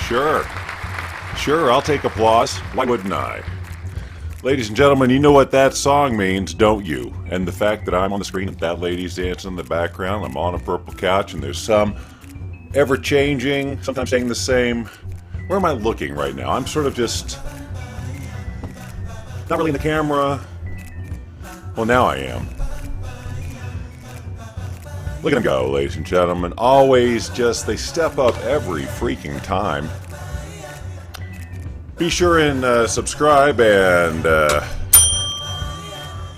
Sure. Sure, I'll take applause. Why wouldn't I? Ladies and gentlemen, you know what that song means, don't you? And the fact that I'm on the screen and that lady's dancing in the background, I'm on a purple couch, and there's some ever-changing, sometimes staying the same. Where am I looking right now? I'm sort of just not really in the camera. Well, now I am. Look at them go, ladies and gentlemen. Always just, they step up every freaking time. Be sure and subscribe and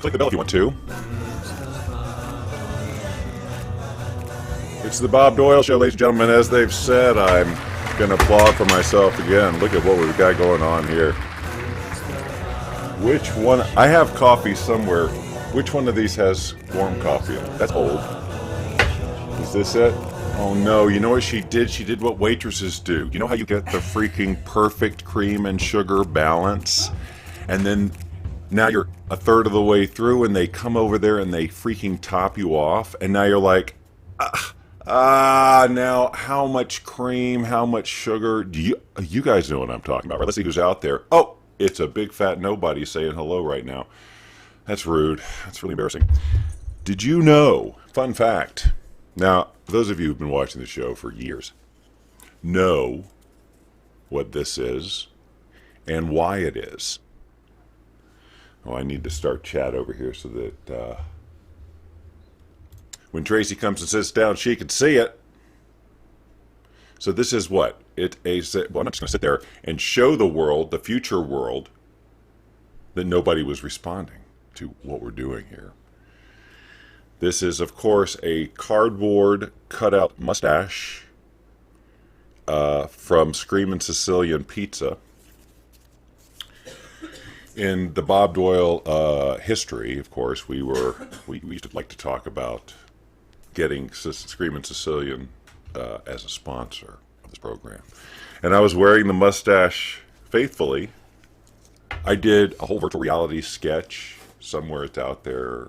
click the bell if you want to. It's the Bob Doyle Show, ladies and gentlemen. As they've said, I'm going to applaud for myself again. Look at what we've got going on here. Which one? I have coffee somewhere. Which one of these has warm coffee in it? That's old. Is this it? Oh no, you know what she did? She did what waitresses do. You know how you get the freaking perfect cream and sugar balance? And then now you're a third of the way through and they come over there and they freaking top you off. And now you're like, now how much cream, how much sugar? Do you guys know what I'm talking about, right? Let's see who's out there. Oh, it's a big fat nobody saying hello right now. That's rude. That's really embarrassing. Did you know, fun fact, now, those of you who've been watching the show for years know what this is and why it is. Oh, I need to start chat over here so that when Tracy comes and sits down, she can see it. So this is what? Well, I'm just going to sit there and show the world, the future world, that nobody was responding to what we're doing here. This is, of course, a cardboard cutout mustache from Screamin' Sicilian Pizza. In the Bob Doyle history, of course, we used to like to talk about getting Screamin' Sicilian as a sponsor of this program. And I was wearing the mustache faithfully. I did a whole virtual reality sketch. Somewhere it's out there.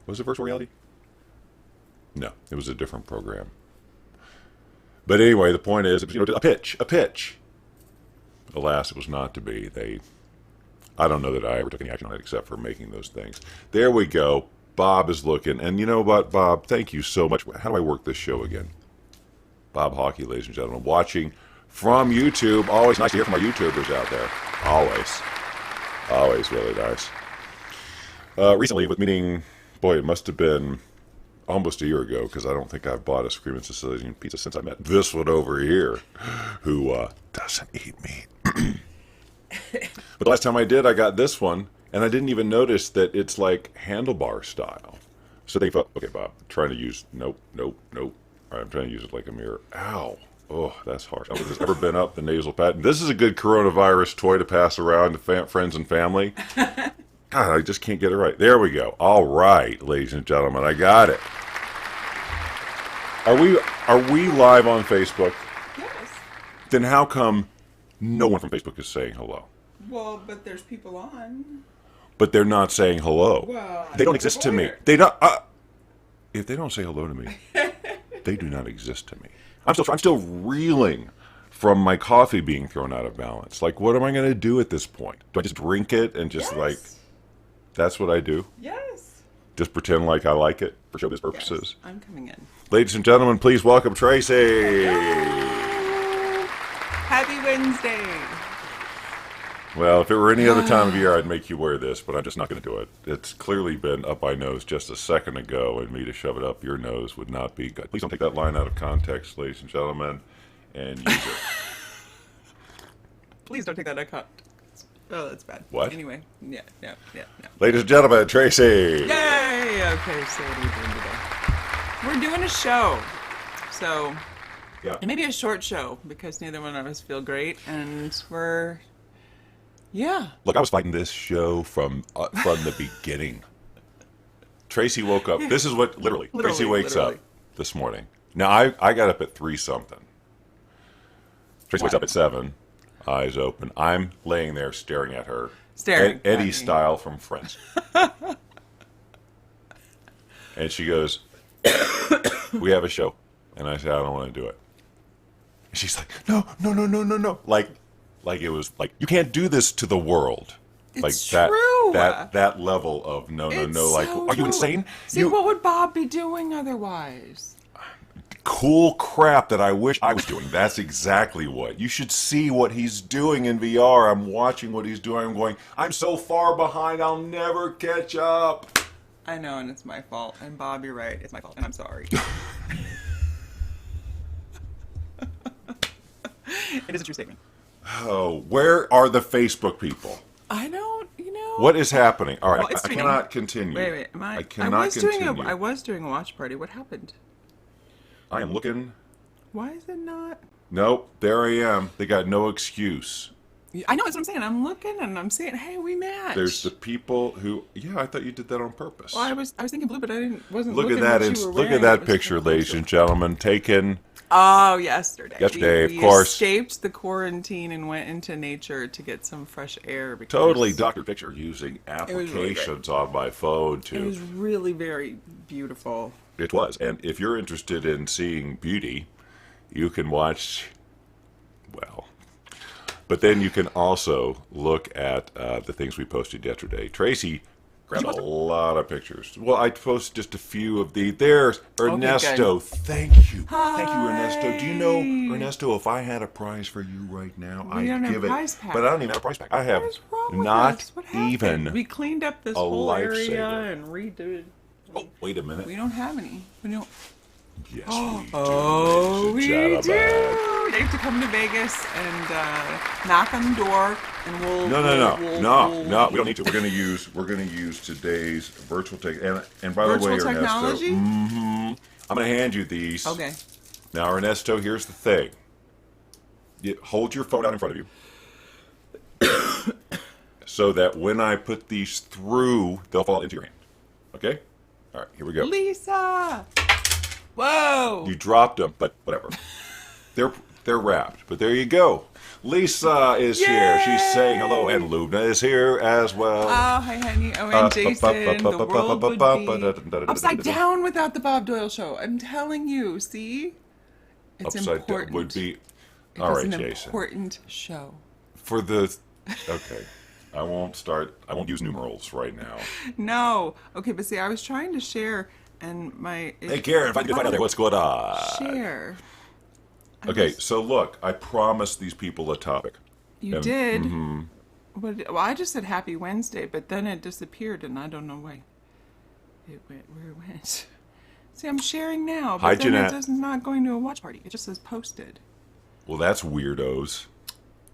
Was it virtual reality? No, it was a different program. But anyway, the point is, it was, a pitch. Alas, it was not to be. I don't know that I ever took any action on it except for making those things. There we go. Bob is looking. And you know what, Bob? Thank you so much. How do I work this show again? Bob Hockey, ladies and gentlemen, watching from YouTube. Always nice to hear from our YouTubers out there. Always. Always really nice. Recently, with meeting... Boy, it must have been almost a year ago, because I don't think I've bought a Screamin' Sicilian Pizza since I met this one over here, who doesn't eat meat. But the last time I did, I got this one, and I didn't even notice that it's like handlebar style. So they thought, okay, Bob, trying to use, nope. All right, I'm trying to use it like a mirror. Ow. Oh, that's harsh. I have ever been up the nasal pad. This is a good coronavirus toy to pass around to friends and family. God, I just can't get it right. There we go. All right, ladies and gentlemen, I got it. Are we live on Facebook? Yes. Then how come no one from Facebook is saying hello? Well, but there's people on. But they're not saying hello. Well, they don't exist to me. They don't. If they don't say hello to me, they do not exist to me. I'm still reeling from my coffee being thrown out of balance. Like, what am I going to do at this point? Do I just drink it and just that's what I do? Yes. Just pretend like I like it for showbiz purposes? Yes, I'm coming in. Ladies and gentlemen, please welcome Tracy. Happy Wednesday. Well, if it were any other time of year, I'd make you wear this, but I'm just not going to do it. It's clearly been up my nose just a second ago, and me to shove it up your nose would not be good. Please don't take that line out of context, ladies and gentlemen, and use it. Please don't take that out of context. Oh, that's bad. What? Anyway, no. Ladies and gentlemen, Tracy. Yay! Okay, so what are we doing today? We're doing a show. So, it may be a short show because neither one of us feel great, and Look, I was fighting this show from the beginning. Tracy woke up. This is what, literally Tracy wakes up this morning. Now, I got up at 3-something. Tracy wakes up at 7. Eyes open. I'm laying there staring at her. Eddie style from Friends. And she goes, we have a show. And I said, I don't want to do it. And she's like, no, no, no, no, no, no. Like it was like, you can't do this to the world. Like It's that, true. that level of no, no, It's no. Like, so are you true. insane? See, what would Bob be doing otherwise? Cool crap that I wish I was doing. That's exactly what. You should see what he's doing in VR. I'm watching what he's doing. I'm going, I'm so far behind, I'll never catch up. I know, and it's my fault. And Bob, you're right. It's my fault, and I'm sorry. It is a true statement. Oh, where are the Facebook people? I don't, you know. What is happening? All right, Well, it's I streaming. cannot continue. Wait. Am I cannot continue. I was doing a watch party. What happened? I am looking. Why is it not? Nope, there I am. They got no excuse. I know, that's what I'm saying. I'm looking and I'm saying, hey, we match. There's the people who, yeah, I thought you did that on purpose. Well, I was thinking blue, but I wasn't Look looking at that! what you were Look wearing. at It that was picture, just a ladies and gentlemen, taken. Oh, yesterday. Yesterday, we of course. escaped the quarantine and went into nature to get some fresh air. Because Totally doctor picture using was really great. applications on my phone It was to. really very beautiful. It was, and if you're interested in seeing beauty, you can watch. Well, but then you can also look at the things we posted yesterday. Tracy grabbed a lot of pictures. Well, I posted just a few of the. There's Ernesto. good. Thank you. Thank you, Hi. Ernesto. Do you know, Ernesto, if I had a prize for you right now, We don't I'd have give a it. prize pack. But I don't even have a prize pack. I have What is wrong with not us? What happened? even. We cleaned up this a whole area lifesaver. and redid. Oh, wait a minute. We don't have any. We don't. Yes, we do. Oh, we ladies do. and gentlemen. They have to come to Vegas and knock on the door, and we'll. No. We don't need to. We're gonna use today's virtual take. And by Virtual the way, technology? Ernesto, I'm gonna hand you these. Okay. Now, Ernesto, here's the thing. You hold your phone out in front of you, so that when I put these through, they'll fall into your hand. Okay. All right. Here we go. Lisa. Whoa. You dropped them, but whatever. They're wrapped. But there you go. Lisa is here. She's saying hello, and Lubna is here as well. Oh, hi, honey. Oh, and Jason. The world would be upside down without the Bob Doyle Show. I'm telling you. See, it's Upside important. down would be. It All is right, an Jason. important show. For the. Okay. I won't use numerals right now. No. Okay, but see, I was trying to share, and my. Hey, Karen, if I can find out what's going on. Share. Okay, so look, I promised these people a topic. You And- did. Mm-hmm. Well, I just said Happy Wednesday, but then it disappeared, and I don't know why. It went where it went. See, I'm sharing now, but Hi, then Jeanette. it's not going to a watch party. It just says posted. Well, that's weirdos.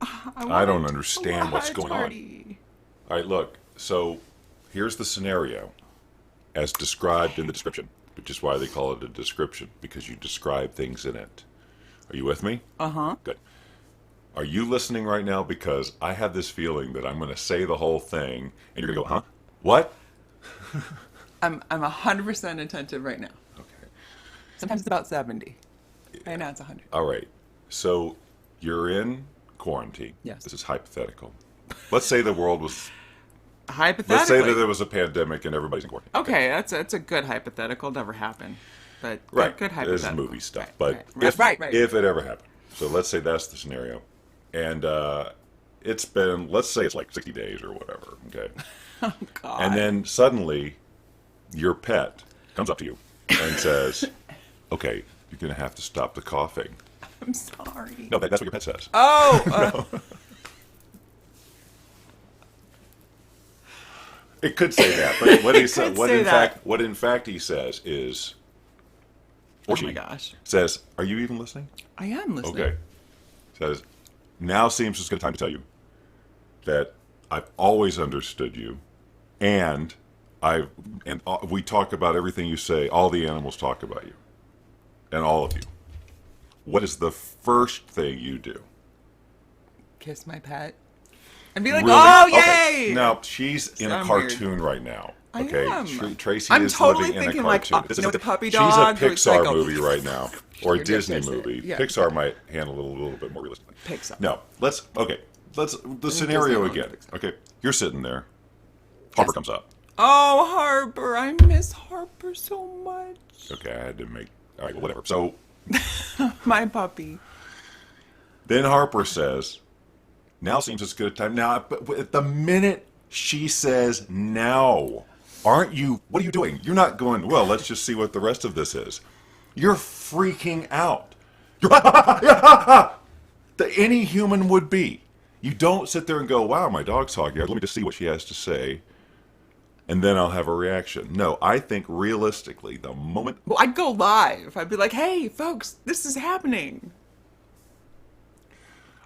I don't want understand a what's watch going on. party. All right, look. So here's the scenario as described in the description, which is why they call it a description, because you describe things in it. Are you with me? Uh-huh. Good. Are you listening right now? Because I have this feeling that I'm going to say the whole thing, and you're going to go, huh? What? I'm 100% attentive right now. Okay. Sometimes it's about 70. Right now it's 100. All right. So you're in quarantine. Yes. This is hypothetical. Let's say the world was. Hypothetically. Let's say that there was a pandemic and everybody's in quarantine. Okay, that's a good hypothetical. Never happened. But Right. good This hypothetical. is movie stuff. Right, But right, if, if it ever happened. So let's say that's the scenario. And it's been, let's say it's like 60 days or whatever. Okay. Oh, God. And then suddenly your pet comes up to you and says, okay, you're going to have to stop the coughing. I'm sorry. No, that's what your pet says. Oh! It could say that, but what he It said, could what say in that. fact, what in fact he says is, or Oh she my gosh. says, "Are you even listening?" I am listening. Okay. Says, now seems as good a time to tell you that I've always understood you, and we talk about everything you say. All the animals talk about you, and all of you. What is the first thing you do? Kiss my pet. And be like, Really? oh, Okay. yay! Now she's in a Sound weird. cartoon right now. I Okay, am. Tracy I'm is totally living in a thinking like, cartoon. you know, the puppy She's dog, a where it's like Pixar a- movie right now, or a Yes, Disney yes, yes. movie. Yeah. Pixar might handle it a little bit more realistically. Pixar. No, let's the scenario Disney again. Pixar. Okay, you're sitting there. Harper Yes. comes up. Oh, Harper. I miss Harper so much. Okay, I had to make. All right, well, whatever. So My puppy. Then Harper says, now seems as good a time. Now, but at the minute she says now, what are you doing? You're not going, well, let's just see what the rest of this is. You're freaking out. You're, that any human would be. You don't sit there and go, wow, my dog's talking. Let me just see what she has to say, and then I'll have a reaction. No, I think realistically, the moment... Well, I'd go live. I'd be like, hey, folks, this is happening.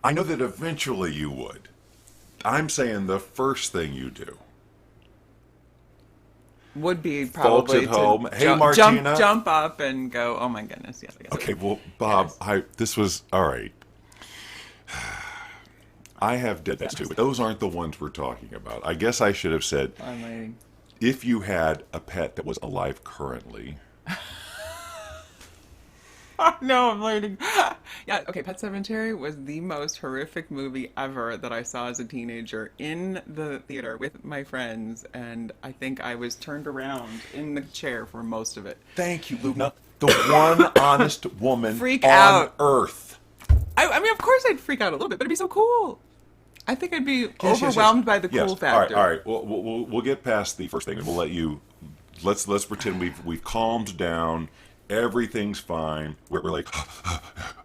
I know that eventually you would. I'm saying the first thing you do would be probably folks at home. Hey, Martina. Jump up and go, oh my goodness, yes. Okay, well, Bob, yes. This was, all right. I have did that too, but those aren't the ones we're talking about. I guess I should have said, I'm waiting. If you had a pet that was alive currently. No, I'm waiting. Yeah, okay, Pet Sematary was the most horrific movie ever that I saw as a teenager in the theater with my friends, and I think I was turned around in the chair for most of it. Thank you, Luna. The one honest woman Freak on out. earth. I mean, of course I'd freak out a little bit, but it'd be so cool. I think I'd be overwhelmed by the cool factor. All right. We'll get past the first thing, and we'll let you. Let's pretend we've calmed down. Everything's fine. We're like,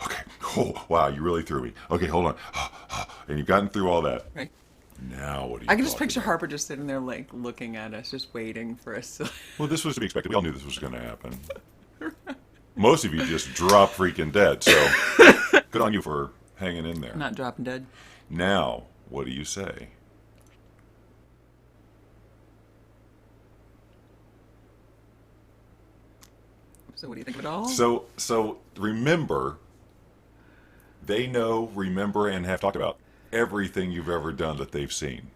okay. Oh, wow, you really threw me. Okay, hold on. And you've gotten through all that. Right. Now what do you? I can just picture Harper just sitting there, like, looking at us, just waiting for us to... Well, this was to be expected. We all knew this was going to happen. Most of you just drop freaking dead, so good on you for hanging in there. Not dropping dead. Now, what do you say? So what do you think of it all? So remember, they know, remember, and have talked about everything you've ever done that they've seen.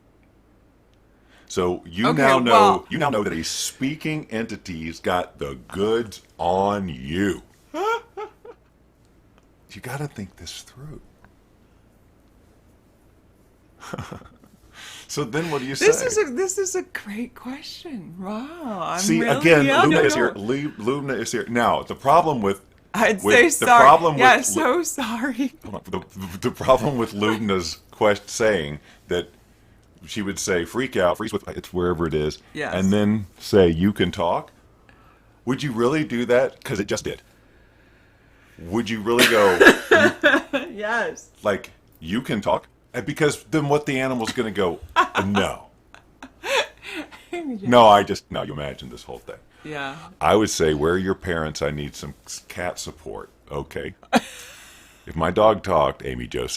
So you now know that a speaking entity's got the goods on you. You got to think this through. So then, what do you say? This is a great question. Wow. Luna is here. Luna is here. Now, the problem with say sorry. So sorry. The problem with Luna's saying that she would say freak out, freeze with it's wherever it is, yes. And then say you can talk. Would you really do that? Because it just did. Would you really go? Yes. Like you can talk. Because then what the animal's going to go, no. No, you imagine this whole thing. Yeah. I would say, where are your parents? I need some cat support. Okay. If my dog talked, Amy Jo,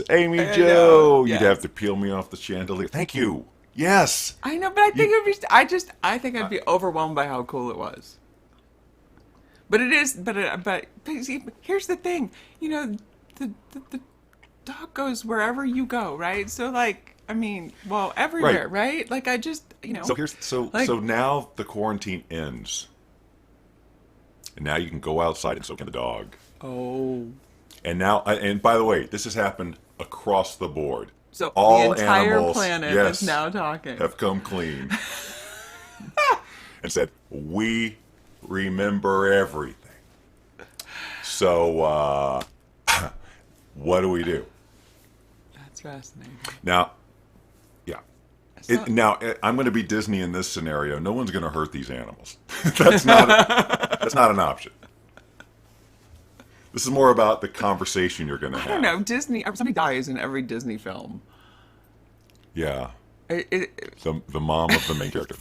you'd have to peel me off the chandelier. Thank you. Yes. I know, but I think it would be, I think I'd be overwhelmed by how cool it was. But it is, but see, here's the thing, the dog goes wherever you go, right? So like, I mean, well, everywhere, right? Like I just, So now the quarantine ends. And now you can go outside and so can the dog. Oh. And now, and by the way, this has happened across the board. So all the entire animals, planet is now talking. Have come clean. And said, we remember everything. So, what do we do? That's fascinating. Now, yeah. I'm going to be Disney in this scenario. No one's going to hurt these animals. That's not an option. This is more about the conversation you're going to have. I don't know. Disney. Somebody dies in every Disney film. Yeah. The mom of the main character.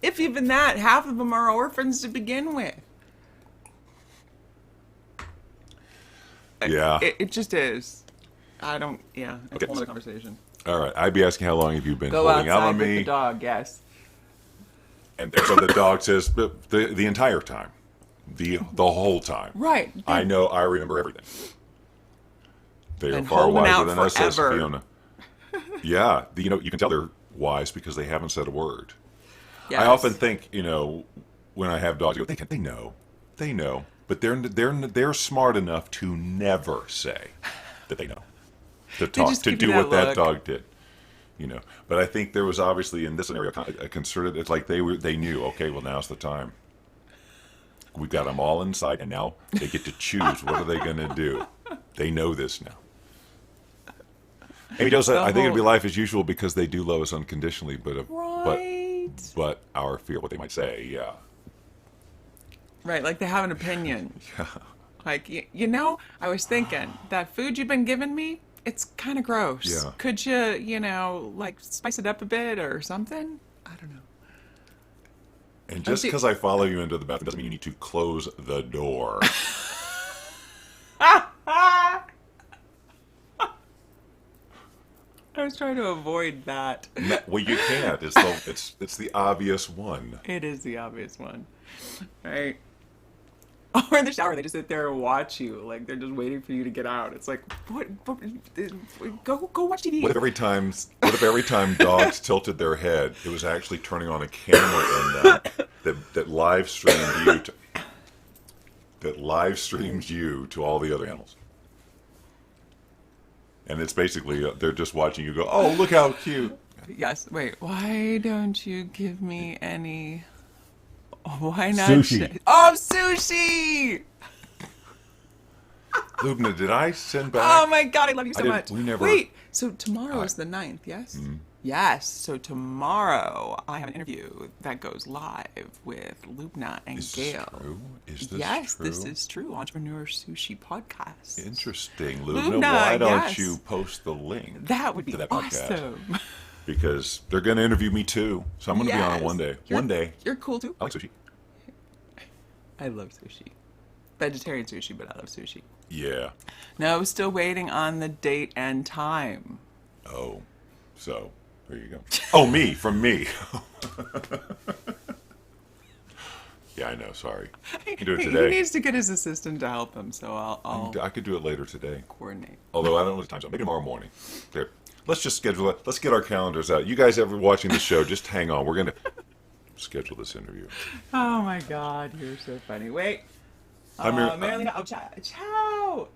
If even that, half of them are orphans to begin with. Yeah. It just is. I don't. Yeah. It's a whole other conversation. All right. I'd be asking how long have you been Go holding out on with me? the dog. Yes. And so the dog says the entire time, the whole time. Right. I know. I remember everything. They are And far holding wiser out than us, says forever. Fiona. Yeah. You can tell they're wise because they haven't said a word. Yes. I often think, when I have dogs, I go, they know, but they're smart enough to never say that they know, to do what that dog did, But I think there was obviously in this scenario a concerted. It's like they knew. Okay, well now's the time. We've got them all inside, and now they get to choose what are they going to do. They know this now. Amy Joe said, The I think it'd be whole- life as usual because they do love us unconditionally, Right. but our fear what they might say, yeah. Right, like they have an opinion. Yeah. Like, I was thinking, that food you've been giving me, it's kind of gross. Yeah. Could you, like spice it up a bit or something? I don't know. And just because I follow you into the bathroom doesn't mean you need to close the door. I was trying to avoid that. Well, you can't. It's the obvious one. It is the obvious one. Right? Or in the shower, they just sit there and watch you. Like, they're just waiting for you to get out. It's like, go watch TV. What if every time dogs tilted their head, it was actually turning on a camera in them that live streams you to all the other animals? And it's basically they're just watching you go, oh, look how cute. Yes. Wait, why don't you give me any... Why not? Sushi. Oh, sushi! Lubna, did I send back? Oh my god, I love you so much. We never. Wait, so tomorrow is the 9th, yes? Yes, so tomorrow I have an interview that goes live with Lubna and Is Gail. this true? Is this Yes, true? this is true. Entrepreneur Sushi Podcast. Interesting, Lubna. Lubna, Why don't yes. you post the link That would be to that podcast? awesome. Because they're going to interview me too, so I'm going to be on it Yes. one day. You're- One day. You're cool too. I like sushi. I love sushi. Vegetarian sushi, but I love sushi. Yeah. No, still waiting on the date and time. Oh, so there you go. Oh, from me. Yeah, I know. Sorry. You can do it He today. needs to get his assistant to help him, so I'll I could do it later today. coordinate. Although I don't know what time zone. Maybe tomorrow morning. There. Let's just schedule it. Let's get our calendars out. You guys ever watching the show, just hang on. We're going to schedule this interview. Oh my god, you're so funny. Wait. I'm here. Marilyn, ciao.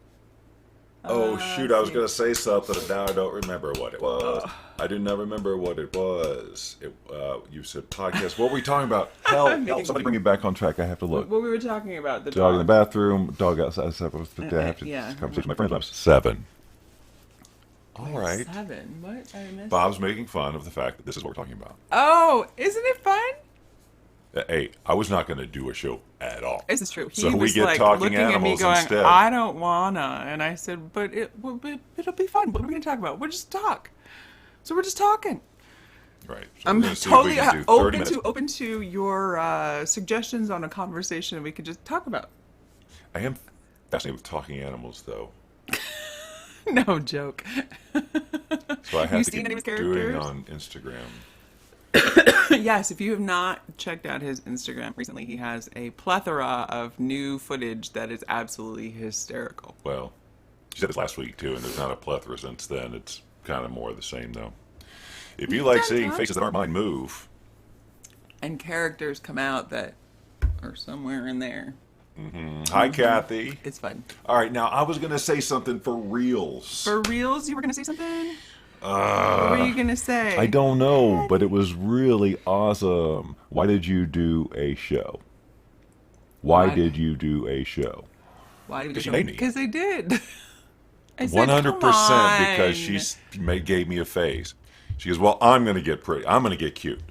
Oh, shoot. I was going to say something, and now I don't remember what it was. I do not remember what it was. You said podcast. What were we talking about? Help. Somebody bring me back on track. I have to look. What we were talking about, the Dog in the bathroom, dog outside. I have to yeah. conversation with my friends. 7. All right. 7. What? I missed. Bob's making fun of the fact that this is what we're talking about. Oh, isn't it fun? Hey, I was not going to do a show at all. This is true. He So we was get like talking looking at me animals going, instead. I don't wanna. And I said, but it'll be fun. What are we going to talk about? We'll just talk. So we're just talking. Right. So I'm we're gonna see if we totally can do 30 minutes. open to your suggestions on a conversation we could just talk about. I am fascinated with talking animals, though. No joke. So I have You to seen any of keep his doing characters? on Instagram. Yes, if you have not checked out his Instagram recently, he has a plethora of new footage that is absolutely hysterical. Well, you said this last week, too, and there's not a plethora since then. It's kind of more of the same, though. If you like done seeing that? faces that aren't mine move, And characters come out that are somewhere in there. hi, Kathy. It's fun. All right, now I was going to say something for reals. For reals, you were going to say something? What were you going to say? I don't know, but it was really awesome. Why did you do a show? Why Why? did you do a show? Why did Because you you made me. Because I did. I said, 100% because "Come she gave me a face. She goes, well, I'm going to get pretty. I'm going to get cute.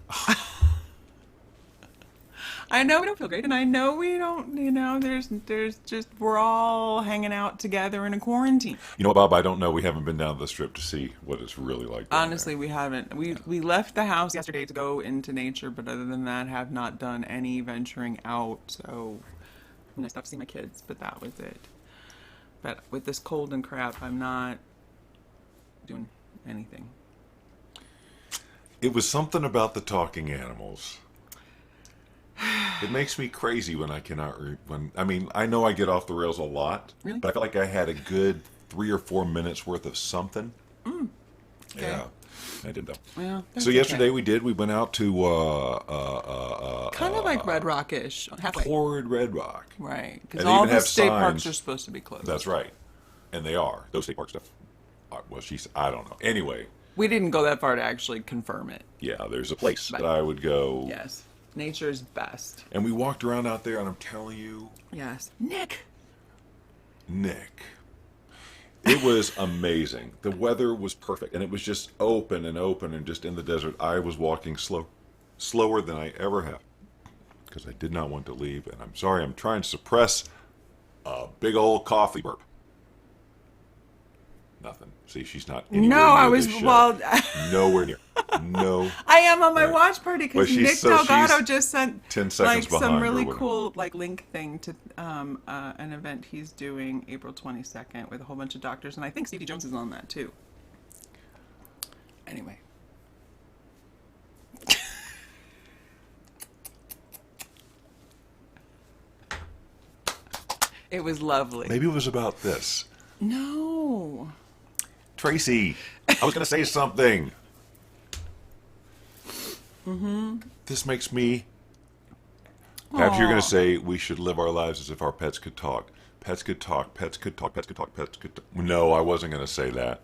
I know we don't feel great, and I know we don't, there's just, we're all hanging out together in a quarantine. You know what, Bob? I don't know. We haven't been down to the strip to see what it's really like. down Honestly, we haven't. We left the house yesterday to go into nature, but other than that, have not done any venturing out. So, I stopped seeing my kids, but that was it. But with this cold and crap, I'm not doing anything. there. It was something about the talking animals. It makes me crazy when I cannot. I know I get off the rails a lot, Really? but I feel like I had a good 3 or 4 minutes worth of something. Okay. Yeah, I did though. Well, that's So yesterday okay. we went out to Kind of like Red Rock-ish, halfway. Torrid Red Rock. Right, And because they all even the have state signs. parks are supposed to be closed. That's right, and they are. Those state park stuff. Well, I don't know. Anyway, We didn't go that far to actually confirm it. yeah, there's a place Right. that I would go. Yes, nature's best. And we walked around out there, and I'm telling you, Yes, Nick. It was amazing. The weather was perfect, and it was just open and just in the desert. I was walking slower than I ever have, because I did not want to leave. And I'm sorry, I'm trying to suppress a big old coffee burp. Nothing. See, she's not anywhere No, near I was this show. well. Nowhere near. No. I am on my Right. watch party Well, because Nick she's Delgado just sent 10 seconds like some behind or really whatever. cool like link thing to an event he's doing April 22nd with a whole bunch of doctors, and I think Stevie Jones is on that too. Anyway. It was lovely. Maybe it was about this. No. Tracy, I was going to say something. This makes me. Perhaps you're going to say we should live our lives as if our pets could talk. Pets could talk. Pets could talk. Pets could talk. Pets could talk. No, I wasn't going to say that.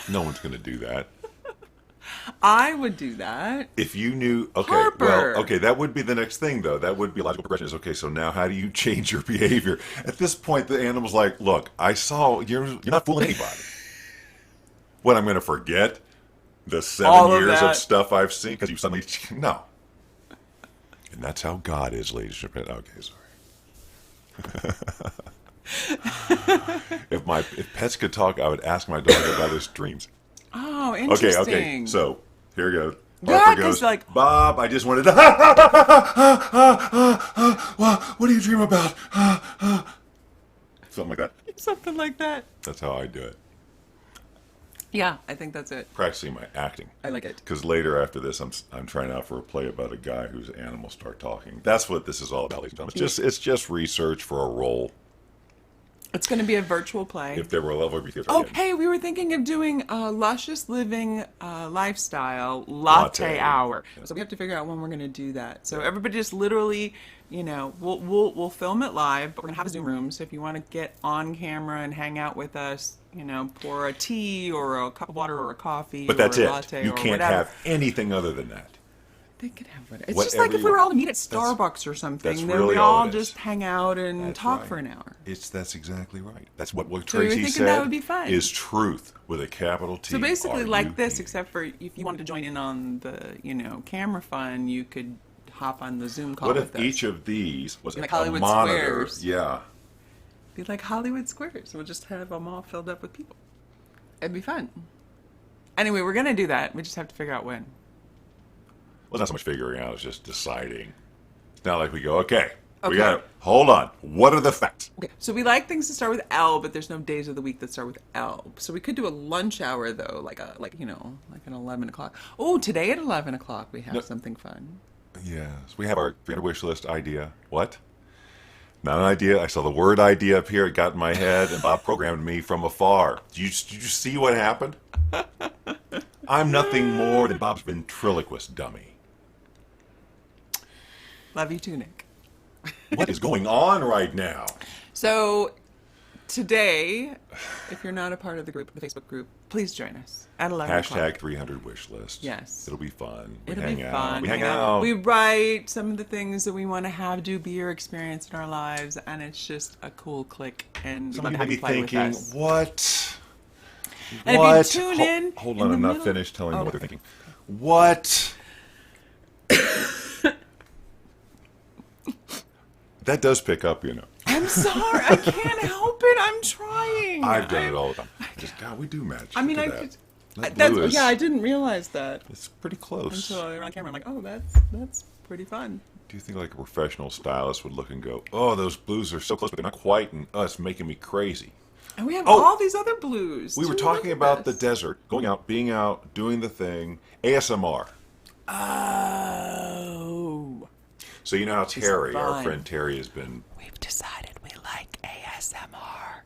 No one's going to do that. I would do that. If you knew, okay, Harper. well, okay, that would be the next thing, though. That would be a logical progression. Is okay. So now, how do you change your behavior? At this point, the animal's like, "Look, I saw you're not fooling anybody. What, I'm going to forget the 7 All of years that. of stuff I've seen because you suddenly no." And that's how God is, ladies and gentlemen. Okay, sorry. If pets could talk, I would ask my dog about his dreams. Oh, Okay, interesting. okay. So here goes. Yeah, Harper 'cause, goes, like- Bob, I just wanted to. What do you dream about? Something like that. Something like that. That's how I do it. Yeah, I think that's it. Practicing my acting. I like it. Because later after this, I'm trying out for a play about a guy whose animals start talking. That's what this is all about, ladies and gentlemen. It's just research for a role. It's going to be a virtual play. If there were a level of Oh, hey, we were thinking of doing a luscious living lifestyle latte hour. So we have to figure out when we're going to do that. So everybody just literally, we'll film it live, but we're going to have a Zoom room. So if you want to get on camera and hang out with us, pour a tea or a cup of water or a coffee But that's or a it. latte You or can't whatever. have anything other than that. They could have whatever. It's just like Whatever if we were you- all to meet at Starbucks or something, that's then really we all all it is. just hang out and That's talk right. for an hour. That's exactly right. That's what So we were Tracy thinking said that would be fun. is truth with a capital T. So basically like this, R-U-T. except for if you wanted to join in on the, camera fun, you could hop on the Zoom call What with if us. each of these was Like a Hollywood monitor? Squares. Yeah. Be like Hollywood Squares. We'll just have them all filled up with people. It'd be fun. Anyway, we're going to do that. We just have to figure out when. Well, not so much figuring out; it's just deciding. It's not like we go, okay, we Okay. got it. Hold on. What are the facts? Okay, so we like things to start with L, but there's no days of the week that start with L. So we could do a lunch hour though, like an 11 o'clock. Oh, today at 11 o'clock we have No. something fun. Yes, we have our 300 wish list idea. What? Not an idea. I saw the word idea up here. It got in my head, and Bob programmed me from afar. Did you see what happened? I'm nothing more than Bob's ventriloquist dummy. Love you too, Nick. What is going on right now? So today, if you're not a part of the group, the Facebook group, please join us at 11 o'clock. Hashtag 300 wish list. Yes. It'll be fun. We It'll hang be out. fun. We hang out. We write some of the things that we want to have be your experience in our lives, and it's just a cool click. And Somebody we'd love may to be have you play thinking, with us. what? And What? if you tune in, Hold in on, the I'm not middle- finished telling you Oh, what they're okay. thinking. What? That does pick up, I'm sorry, I can't help it. I'm trying. I've done it all the time. Just, God, we do match. I mean, Look I at that. could. That That's, blue is- yeah, I didn't realize that It's pretty close. until I were on camera. I'm like, oh, that's pretty fun. Do you think like a professional stylist would look and go, oh, those blues are so close, but they're not quite, and it's making me crazy. And we have Oh! all these other blues. We were too. talking Look at about the this. desert, going out, being out, doing the thing, ASMR. Oh. So you know how Terry, our fun. friend Terry, has been. We've decided we like ASMR.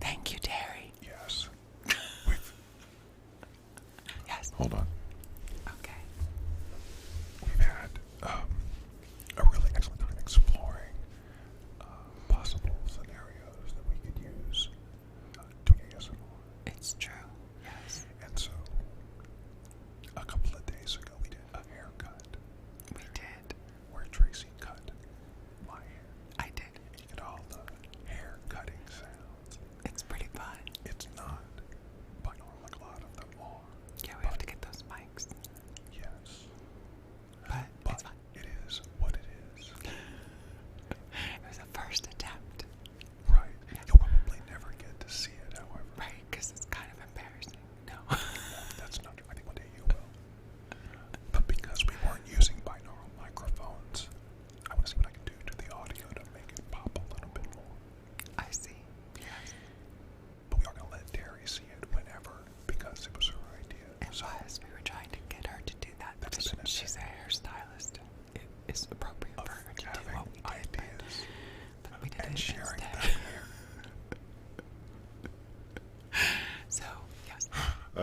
Thank you, Terry. Yes. Yes. Hold on. Okay. We've had a really excellent time exploring possible scenarios that we could use doing ASMR. It's true. Yes. And so, a couple of days ago, we did a haircut We did. where Tracy cut my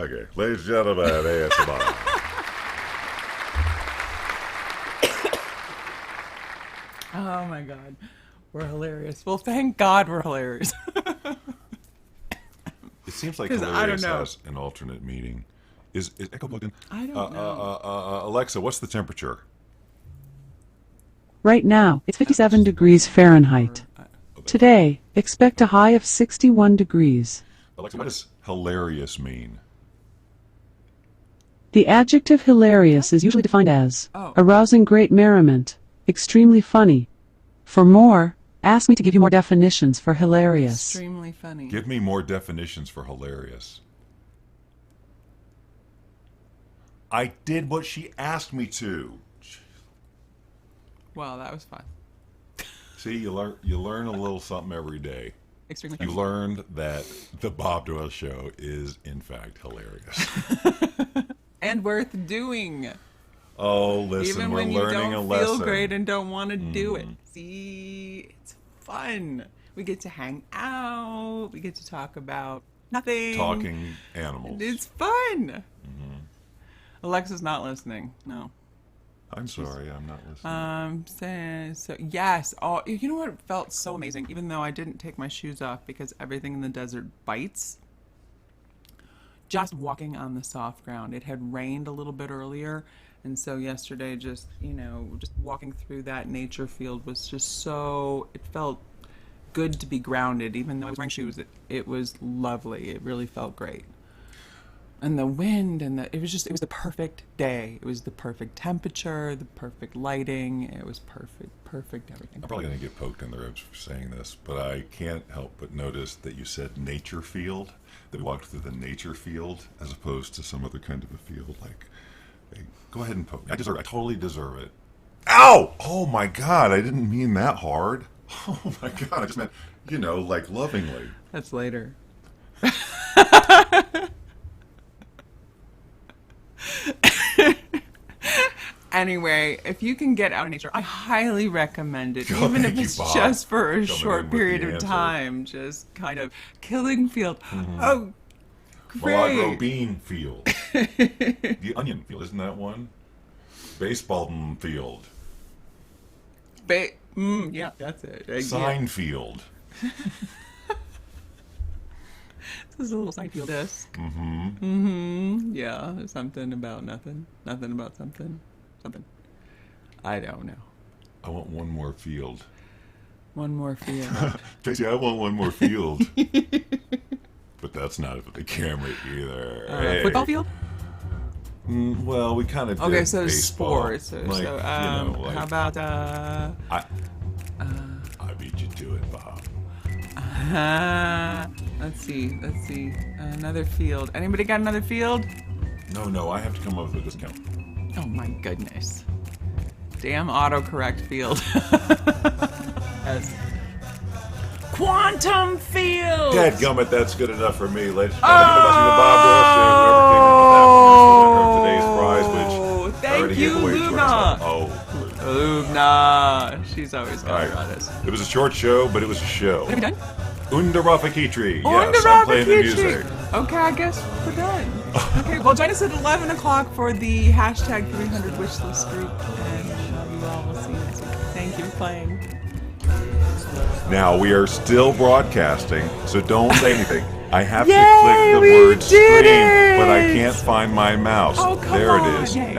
Okay, ladies and gentlemen, ASMR. Oh my God. We're hilarious. Well, thank God we're hilarious. It seems like 'Cause I hilarious don't know. has an alternate meaning. Is Echo plugged in? I don't know. Alexa, what's the temperature? Right now, it's 57 degrees Fahrenheit. Today, expect a high of 61 degrees. Alexa, what does hilarious mean? The adjective hilarious is usually defined as Oh. arousing great merriment, extremely funny. For more, ask me to give you more definitions for hilarious. Extremely funny. Give me more definitions for hilarious. I did what she asked me to. Well, that was fun. See, you learn a little something every day. Extremely You funny. learned that the Bob Doyle Show is, in fact, hilarious. And worth doing. Oh, listen, Even we're when you learning don't a lesson. feel great and don't want to do it. See, it's fun. We get to hang out. We get to talk about nothing. Talking animals. It's fun. Alexa's not listening. No. I'm sorry, I'm not listening. So yes. Oh, you know what felt so amazing? Even though I didn't take my shoes off because everything in the desert bites. Just walking on the soft ground. It had rained a little bit earlier, and so yesterday, just walking through that nature field was just so. It felt good to be grounded, even though I was wearing shoes. It was lovely. It really felt great. And the wind it was the perfect day. It was the perfect temperature, the perfect lighting. It was perfect everything. I'm probably going to get poked in the ribs for saying this, but I can't help but notice that you said nature field, that we walked through the nature field as opposed to some other kind of a field. Like, hey, go ahead and poke me. I totally deserve it. Ow! Oh my God, I didn't mean that hard. Oh my God, I just meant, like lovingly. That's later. Anyway, if you can get out in nature, I highly recommend it. Oh, Even if thank you, it's Bob. just for a Coming short in with period the of answer. time. Just kind of killing field. Oh, Milagro great. bean field. The onion field, isn't that one? Baseball field. Yeah, that's it. Sign field. This is a little side field disc. Yeah, something about nothing. Nothing about something. Something. I don't know. I want one more field. One more field. Casey, I want one more field. But that's not for the camera either. Hey. Football field? Well, we kind of did Okay, so baseball. sports. Like, How about I beat you to it, Bob. let's see. Another field. Anybody got another field? No, I have to come up with a discount. Oh my goodness. Damn autocorrect field. Yes. Quantum field. Dadgummit, that's good enough for me, ladies and gentlemen. You've been watching the Bob Doyle Show. Whoever came up with that is the winner of today's prize, which I thank already you, gave away Luna. 20 Oh, Lubna. She's always got all it on right. us. It was a short show, but it was a show. What have we done? Underwafikitri. Yes, I'm playing the music. Okay, I guess we're done. Okay, well, join us at 11 o'clock for the hashtag 300 wishlist group, and you all will see you next week. Thank you for playing. Now, we are still broadcasting, so don't say anything. I have Yay, to click the we word did stream, it! but I can't find my mouse. Oh, come there on. it is. Yay.